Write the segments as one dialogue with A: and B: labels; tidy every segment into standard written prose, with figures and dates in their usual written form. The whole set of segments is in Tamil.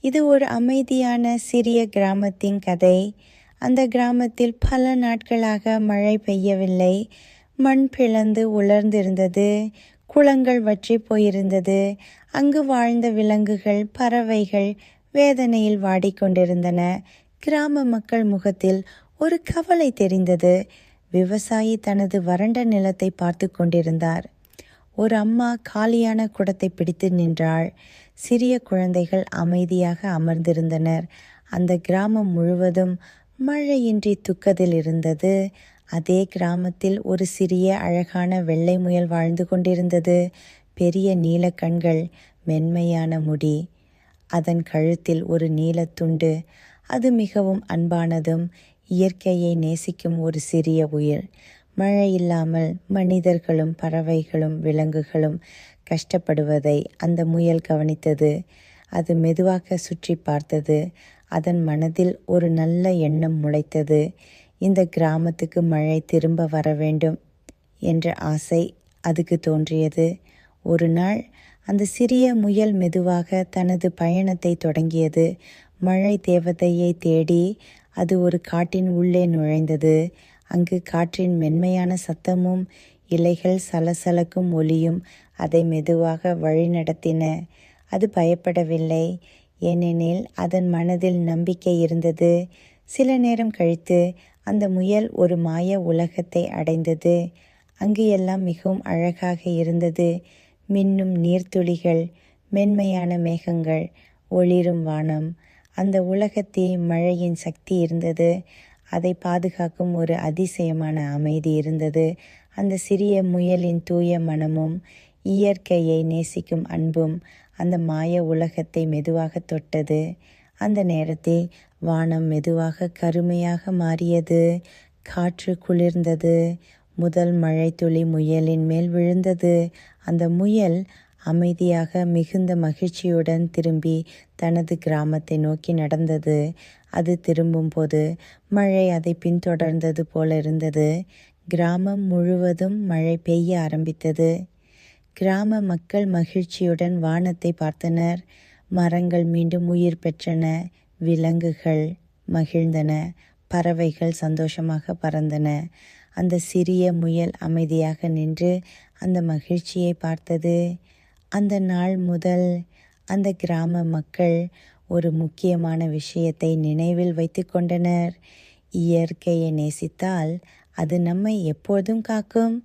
A: இது ஒரு அமைதியான சிறிய கிராமத்தின் கதை. அந்த கிராமத்தில் பல நாட்களாக மழை பெய்யவில்லை. மண் பிளந்து உலர்ந்திருந்தது. குளங்கள் வற்றி போயிருந்தது. அங்கு வாழ்ந்த விலங்குகள், பறவைகள் வேதனையில் வாடிக்கொண்டிருந்தன. கிராம மக்கள் முகத்தில் ஒரு கவலை தெரிந்தது. விவசாயி தனது வறண்ட நிலத்தை பார்த்து கொண்டிருந்தார். ஒரு அம்மா காலியான குடத்தை பிடித்து நின்றாள். சிறிய குழந்தைகள் அமைதியாக அமர்ந்திருந்தனர். அந்த கிராமம் முழுவதும் மழையின்றி துக்கத்தில் இருந்தது. அதே கிராமத்தில் ஒரு சிறிய அழகான வெள்ளை முயல் வாழ்ந்து கொண்டிருந்தது. பெரிய நீல கண்கள், மென்மையான முடி, அதன் கழுத்தில் ஒரு நீலத்துண்டு. அது மிகவும் அன்பானதும் இயற்கையை நேசிக்கும் ஒரு சிறிய உயிர். மழை இல்லாமல் மனிதர்களும் பறவைகளும் விலங்குகளும் கஷ்டப்படுவதை அந்த முயல் கவனித்தது. அது மெதுவாக சுற்றி பார்த்தது. அதன் மனதில் ஒரு நல்ல எண்ணம் முளைத்தது. இந்த கிராமத்துக்கு மழை திரும்ப வர வேண்டும் என்ற ஆசை அதுக்கு தோன்றியது. ஒரு நாள் அந்த சிறிய முயல் மெதுவாக தனது பயணத்தை தொடங்கியது. மழை தேவதையை தேடி அது ஒரு காட்டின் உள்ளே நுழைந்தது. அங்கு காற்றின் மென்மையான சத்தமும் இலைகள் சலசலக்கும் ஒலியும் அதை மெதுவாக வழிநடத்தின. அது பயப்படவில்லை, ஏனெனில் அதன் மனதில் நம்பிக்கை இருந்தது. சில நேரம் கழித்து அந்த முயல் ஒரு மாய உலகத்தை அடைந்தது. அங்கு எல்லாம் மிகவும் அழகாக இருந்தது. மின்னும் நீர்த்துளிகள், மென்மையான மேகங்கள், ஒளிரும் வானம். அந்த உலகத்தில் மழையின் சக்தி இருந்தது. அதை பாதுகாக்கும் ஒரு அதிசயமான அமைதி இருந்தது. அந்த சிறிய முயலின் தூய மனமும் இயற்கையை நேசிக்கும் அன்பும் அந்த மாய உலகத்தை மெதுவாக தொட்டது. அந்த நேரத்தில் வானம் மெதுவாக கருமையாக மாறியது. காற்று குளிர்ந்தது. முதல் மழை துளி முயலின் மேல் விழுந்தது. அந்த முயல் அமைதியாக மிகுந்த மகிழ்ச்சியுடன் திரும்பி தனது கிராமத்தை நோக்கி நடந்தது. அது திரும்பும்போது மழை அதை பின்தொடர்ந்தது போல இருந்தது. கிராமம் முழுவதும் மழை பெய்ய ஆரம்பித்தது. கிராம மக்கள் மகிழ்ச்சியுடன் வானத்தை பார்த்தனர். மரங்கள் மீண்டும் உயிர் பெற்றன. விலங்குகள் மகிழ்ந்தன. பறவைகள் சந்தோஷமாக பறந்தன. அந்த சிறிய முயல் அமைதியாக நின்று அந்த மகிழ்ச்சியை பார்த்தது. அந்த நாள் முதல் அந்த கிராம மக்கள் ஒரு முக்கியமான விஷயத்தை நினைவில் வைத்து கொண்டனர். இயற்கையை நேசித்தால் அது நம்மை எப்போதும் காக்கும்.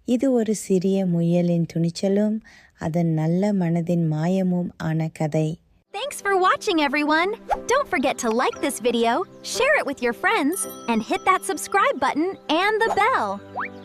A: இது ஒரு சிறிய முயலின் துணிச்சலும் அதன் நல்ல மனதின் மாயமும் ஆன கதை.
B: Thanks for watching, everyone. Don't forget to like this video, share it with your friends, and hit that subscribe button and the bell.